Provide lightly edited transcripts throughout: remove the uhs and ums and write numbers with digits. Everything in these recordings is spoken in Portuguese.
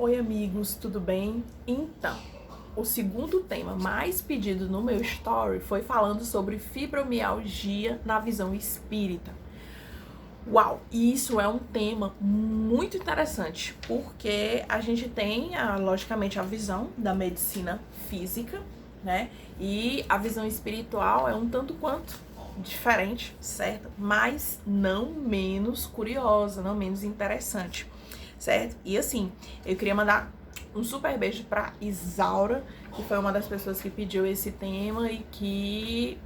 Oi amigos, tudo bem? Então, o segundo tema mais pedido no meu story foi falando sobre fibromialgia na visão espírita. Uau, e isso é um tema muito interessante, porque a gente tem, logicamente, a visão da medicina física, né? E a visão espiritual é um tanto quanto diferente, certo? Mas não menos curiosa, não menos interessante, certo? E assim, eu queria mandar um super beijo pra Isaura, que foi uma das pessoas que pediu esse tema e que,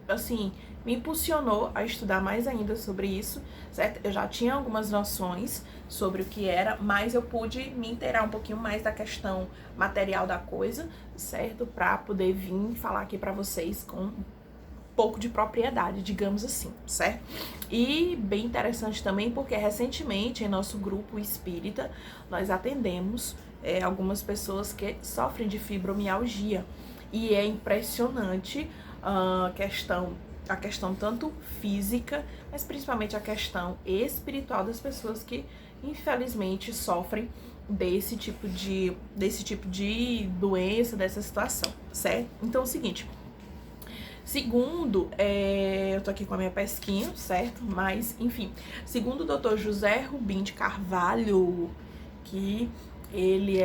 assim, me impulsionou a estudar mais ainda sobre isso, certo? Eu já tinha algumas noções sobre o que era, mas eu pude me inteirar um pouquinho mais da questão material da coisa, certo? Pra poder vir falar aqui pra vocês com um pouco de propriedade, digamos assim, certo? E bem interessante também porque recentemente em nosso grupo espírita nós atendemos algumas pessoas que sofrem de fibromialgia e é impressionante a questão tanto física, mas principalmente a questão espiritual das pessoas que infelizmente sofrem desse tipo de doença, dessa situação, certo? Então é o seguinte, segundo, eu tô aqui com a minha pesquinha, certo? Mas, enfim, segundo o Dr. José Rubim de Carvalho, que ele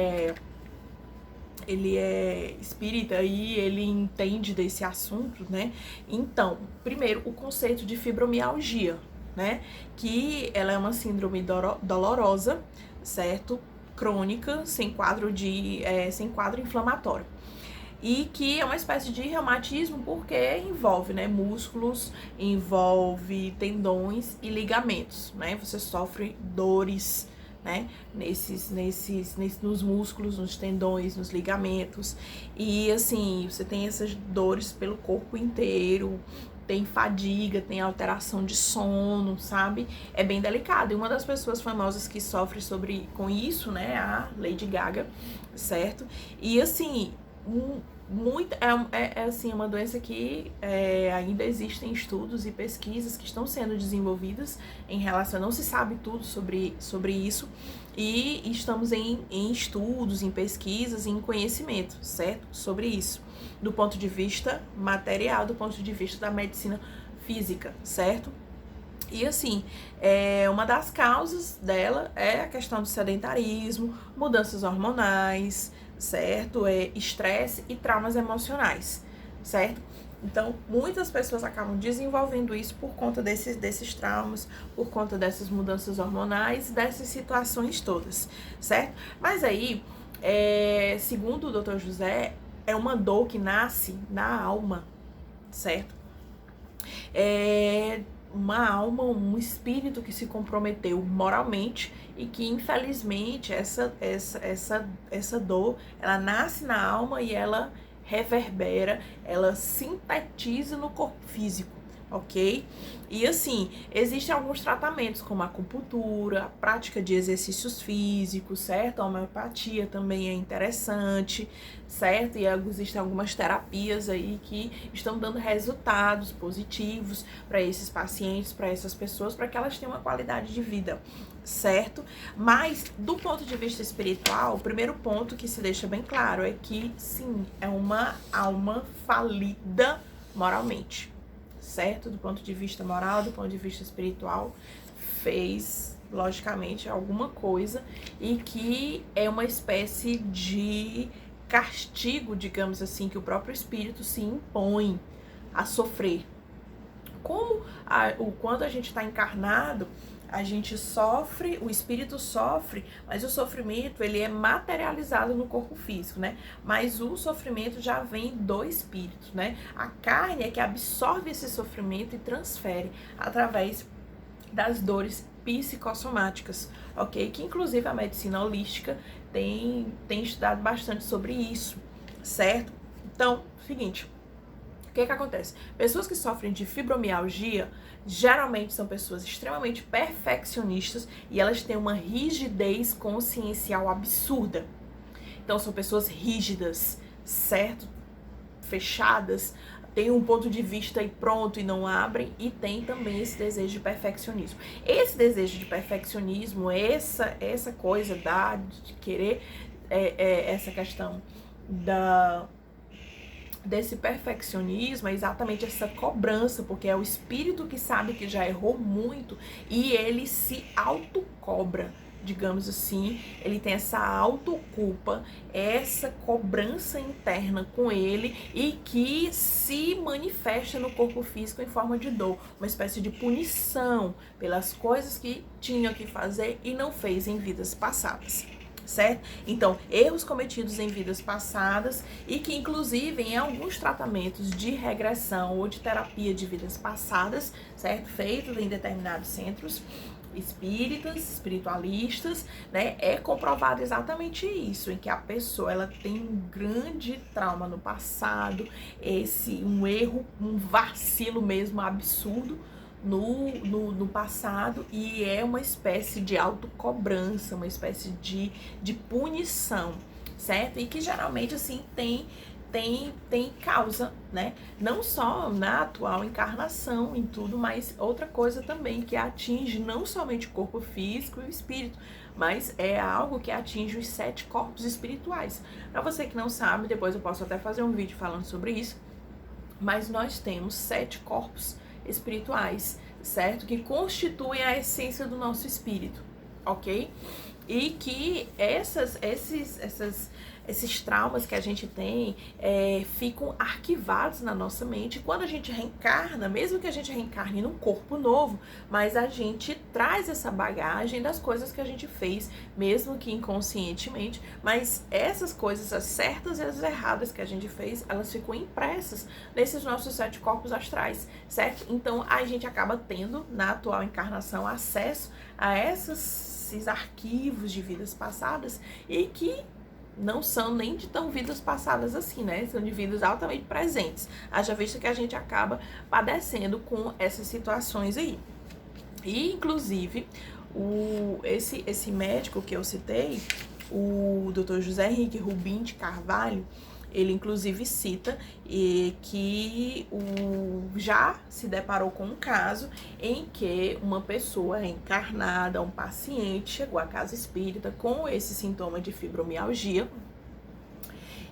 é espírita e ele entende desse assunto, né? Então, primeiro, o conceito de fibromialgia, né? Que ela é uma síndrome dolorosa, certo? Crônica, sem quadro inflamatório. E que é uma espécie de reumatismo porque envolve, né, músculos, envolve tendões e ligamentos, né? Você sofre dores, né, nos músculos, nos tendões, nos ligamentos. E assim, você tem essas dores pelo corpo inteiro, tem fadiga, tem alteração de sono, sabe? É bem delicado. E uma das pessoas famosas que sofre com isso, né, a Lady Gaga, certo? E assim, assim, uma doença que ainda existem estudos e pesquisas que estão sendo desenvolvidas em relação, não se sabe tudo sobre isso, e estamos em estudos, em pesquisas, em conhecimento, certo? Sobre isso, do ponto de vista material, do ponto de vista da medicina física, certo? E assim, uma das causas dela é a questão do sedentarismo, mudanças hormonais, certo? Estresse e traumas emocionais, certo? Então, muitas pessoas acabam desenvolvendo isso por conta desses traumas, por conta dessas mudanças hormonais, dessas situações todas, certo? Mas aí, segundo o Dr. José, é uma dor que nasce na alma, certo? Uma alma, um espírito que se comprometeu moralmente e que infelizmente essa dor, ela nasce na alma e ela reverbera, ela sintetiza no corpo físico, ok? E assim, existem alguns tratamentos como a acupuntura, a prática de exercícios físicos, certo? A homeopatia também é interessante, certo? E existem algumas terapias aí que estão dando resultados positivos para esses pacientes, para essas pessoas, para que elas tenham uma qualidade de vida, certo? Mas do ponto de vista espiritual, o primeiro ponto que se deixa bem claro é que sim, é uma alma falida moralmente, certo? Do ponto de vista moral, do ponto de vista espiritual, fez logicamente alguma coisa e que é uma espécie de castigo, digamos assim, que o próprio espírito se impõe a sofrer. Quando a gente está encarnado, a gente sofre, o espírito sofre, mas o sofrimento ele é materializado no corpo físico, né? Mas o sofrimento já vem do espírito, né? A carne é que absorve esse sofrimento e transfere através das dores psicossomáticas, ok? Que inclusive a medicina holística tem estudado bastante sobre isso, certo? Então, seguinte, o que acontece? Pessoas que sofrem de fibromialgia geralmente são pessoas extremamente perfeccionistas e elas têm uma rigidez consciencial absurda. Então são pessoas rígidas, certo? Fechadas, tem um ponto de vista e pronto e não abrem, e tem também esse desejo de perfeccionismo. Esse desejo de perfeccionismo, essa coisa de querer, essa questão desse perfeccionismo é exatamente essa cobrança, porque é o espírito que sabe que já errou muito e ele se autocobra, digamos assim, ele tem essa autoculpa, essa cobrança interna com ele e que se manifesta no corpo físico em forma de dor, uma espécie de punição pelas coisas que tinha que fazer e não fez em vidas passadas. Certo? Então, erros cometidos em vidas passadas e que, inclusive, em alguns tratamentos de regressão ou de terapia de vidas passadas, certo? Feitos em determinados centros espíritas, espiritualistas, né? É comprovado exatamente isso, em que a pessoa, ela tem um grande trauma no passado, um erro, um vacilo mesmo absurdo, no passado, e é uma espécie de autocobrança, uma espécie de punição, certo? E que geralmente, assim, tem causa, né? Não só na atual encarnação, em tudo, mas outra coisa também que atinge não somente o corpo físico e o espírito, mas é algo que atinge os 7 corpos espirituais. Para você que não sabe, depois eu posso até fazer um vídeo falando sobre isso, mas nós temos 7 corpos espirituais, certo? Que constituem a essência do nosso espírito, ok? E que esses traumas que a gente tem ficam arquivados na nossa mente. Quando a gente reencarna, mesmo que a gente reencarne num corpo novo, mas a gente traz essa bagagem das coisas que a gente fez, mesmo que inconscientemente, mas essas coisas, as certas e as erradas que a gente fez, elas ficam impressas nesses nossos 7 corpos astrais, certo? Então a gente acaba tendo, na atual encarnação, acesso a esses arquivos de vidas passadas e que não são nem de tão vidas passadas assim, né? São de vidas altamente presentes. Haja vista que a gente acaba padecendo com essas situações aí. E, inclusive, esse médico que eu citei, o Dr. José Henrique Rubim de Carvalho, ele inclusive cita que já se deparou com um caso em que uma pessoa reencarnada, um paciente, chegou à casa espírita com esse sintoma de fibromialgia.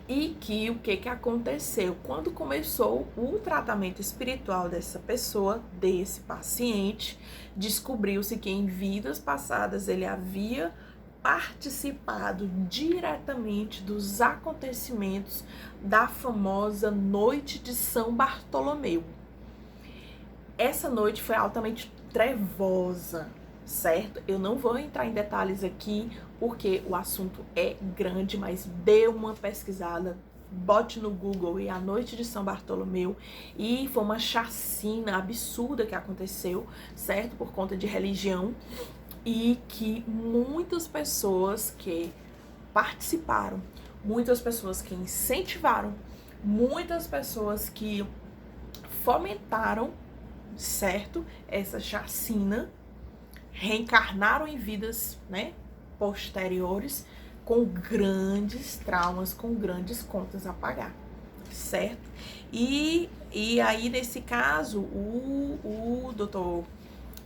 E que o que aconteceu? Quando começou o tratamento espiritual dessa pessoa, desse paciente, descobriu-se que em vidas passadas ele havia participado diretamente dos acontecimentos da famosa Noite de São Bartolomeu. Essa noite foi altamente trevosa, certo? Eu não vou entrar em detalhes aqui, porque o assunto é grande, mas dê uma pesquisada, bote no Google e a Noite de São Bartolomeu, e foi uma chacina absurda que aconteceu, certo? Por conta de religião, e que muitas pessoas que participaram, muitas pessoas que incentivaram, muitas pessoas que fomentaram, certo? Essa chacina, reencarnaram em vidas, né, posteriores, com grandes traumas, com grandes contas a pagar, certo? E aí, nesse caso, o doutor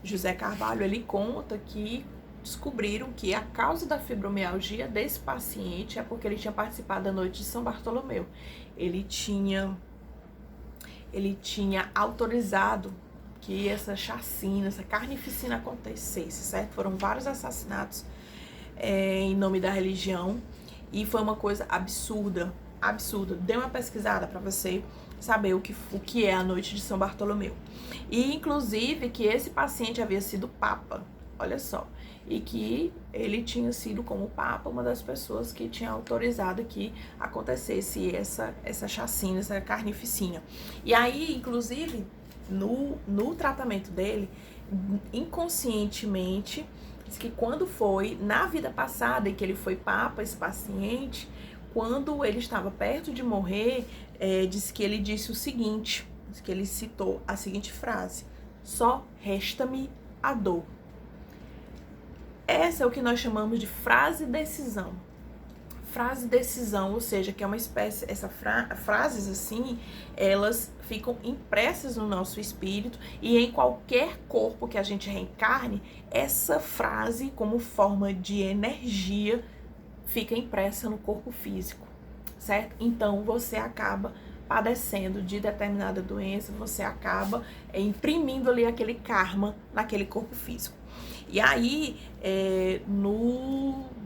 José Carvalho, ele conta que descobriram que a causa da fibromialgia desse paciente é porque ele tinha participado da Noite de São Bartolomeu. Ele tinha autorizado que essa chacina, essa carnificina acontecesse, certo? Foram vários assassinatos em nome da religião e foi uma coisa absurda. Dê uma pesquisada para você saber o que é a Noite de São Bartolomeu. E, inclusive, que esse paciente havia sido papa, olha só, e que ele tinha sido, como papa, uma das pessoas que tinha autorizado que acontecesse essa chacina, essa carnificina. E aí, inclusive, no tratamento dele, inconscientemente, diz que quando foi na vida passada, e que ele foi papa, esse paciente, quando ele estava perto de morrer, diz que ele disse o seguinte, diz que ele citou a seguinte frase: só resta-me a dor. Essa é o que nós chamamos de frase decisão. frase decisão, ou seja, que é uma espécie, frases assim, elas ficam impressas no nosso espírito, e em qualquer corpo que a gente reencarne, essa frase, como forma de energia, fica impressa no corpo físico, certo? Então você acaba padecendo de determinada doença, você acaba imprimindo ali aquele karma naquele corpo físico. E aí,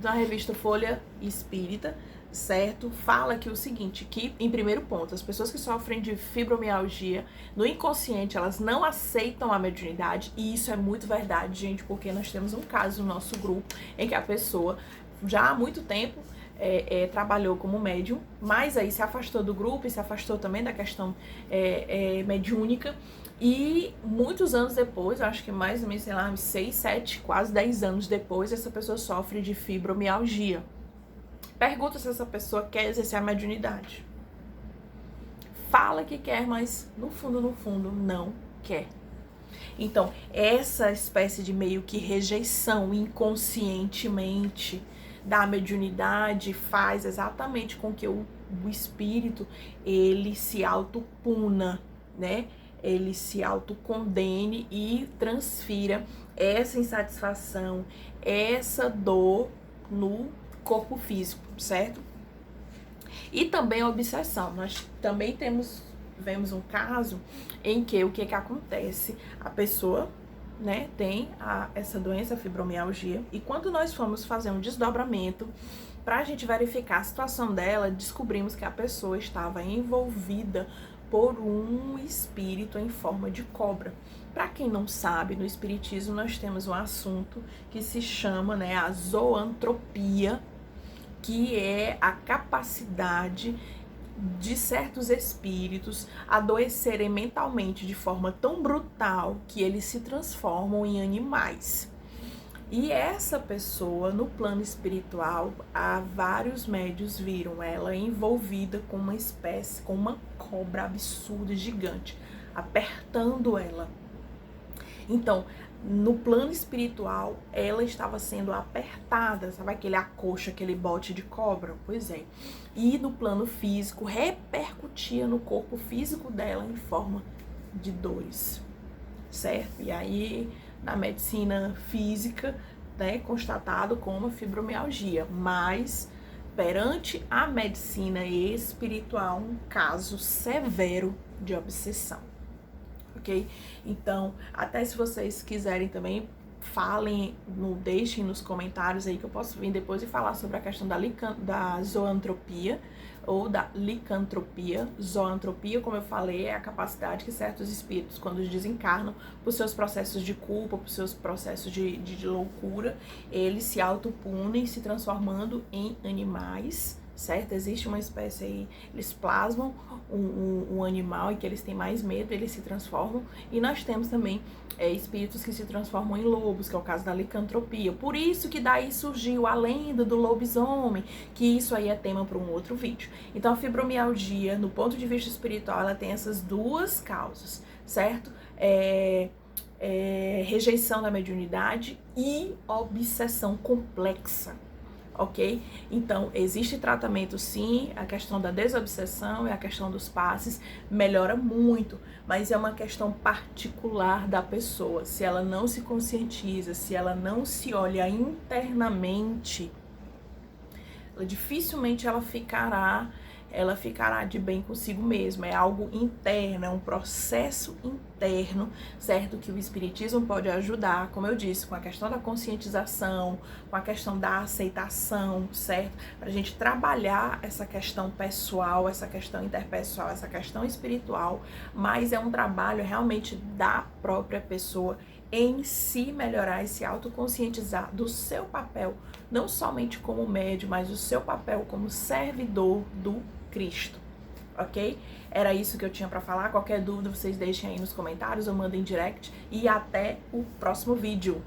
na revista Folha Espírita, certo, fala que o seguinte, que em primeiro ponto, as pessoas que sofrem de fibromialgia, no inconsciente, elas não aceitam a mediunidade, e isso é muito verdade, gente, porque nós temos um caso no nosso grupo em que a pessoa já há muito tempo trabalhou como médium, mas aí se afastou do grupo e se afastou também da questão mediúnica, e muitos anos depois, acho que mais ou menos, sei lá, 6, 7, quase 10 anos depois, essa pessoa sofre de fibromialgia. Pergunta se essa pessoa quer exercer a mediunidade. Fala que quer, mas no fundo, não quer. Então, essa espécie de meio que rejeição inconscientemente da mediunidade faz exatamente com que o espírito, ele se autopuna, né? Ele se autocondene e transfira essa insatisfação, essa dor no corpo físico, certo? E também a obsessão. Nós também vemos um caso em que o que acontece? A pessoa, né, tem essa doença, a fibromialgia, e quando nós fomos fazer um desdobramento para a gente verificar a situação dela, descobrimos que a pessoa estava envolvida por um espírito em forma de cobra. Para quem não sabe, no espiritismo nós temos um assunto que se chama, né, a zoantropia, que é a capacidade de certos espíritos adoecerem mentalmente de forma tão brutal que eles se transformam em animais. E essa pessoa, no plano espiritual, há vários médios viram ela envolvida com uma espécie, com uma cobra absurda, gigante, apertando ela. Então, no plano espiritual, ela estava sendo apertada, sabe aquele acocho, aquele bote de cobra? Pois é. E no plano físico, repercutia no corpo físico dela em forma de dores, certo? E aí, na medicina física, né, constatado como fibromialgia, mas perante a medicina espiritual, um caso severo de obsessão. Ok? Então, até se vocês quiserem também, deixem nos comentários aí que eu posso vir depois e falar sobre a questão da zoantropia ou da licantropia. Zoantropia, como eu falei, é a capacidade que certos espíritos, quando desencarnam, por seus processos de culpa, por seus processos de loucura, eles se autopunem, se transformando em animais, certo? Existe uma espécie aí, eles plasmam um animal em que eles têm mais medo, eles se transformam, e nós temos também espíritos que se transformam em lobos, que é o caso da licantropia. Por isso que daí surgiu a lenda do lobisomem, que isso aí é tema para um outro vídeo. Então a fibromialgia, no ponto de vista espiritual, ela tem essas duas causas, certo? Rejeição da mediunidade e obsessão complexa. Ok? Então, existe tratamento sim, a questão da desobsessão e a questão dos passes melhora muito, mas é uma questão particular da pessoa. Se ela não se conscientiza, se ela não se olha internamente, dificilmente ela ficará de bem consigo mesma. É algo interno, é um processo interno, certo? Que o espiritismo pode ajudar, como eu disse, com a questão da conscientização, com a questão da aceitação, certo? Pra gente trabalhar essa questão pessoal, essa questão interpessoal, essa questão espiritual, mas é um trabalho realmente da própria pessoa em si melhorar e se autoconscientizar do seu papel, não somente como médium, mas o seu papel como servidor do Cristo, ok? Era isso que eu tinha para falar. Qualquer dúvida vocês deixem aí nos comentários ou mandem direct, e até o próximo vídeo.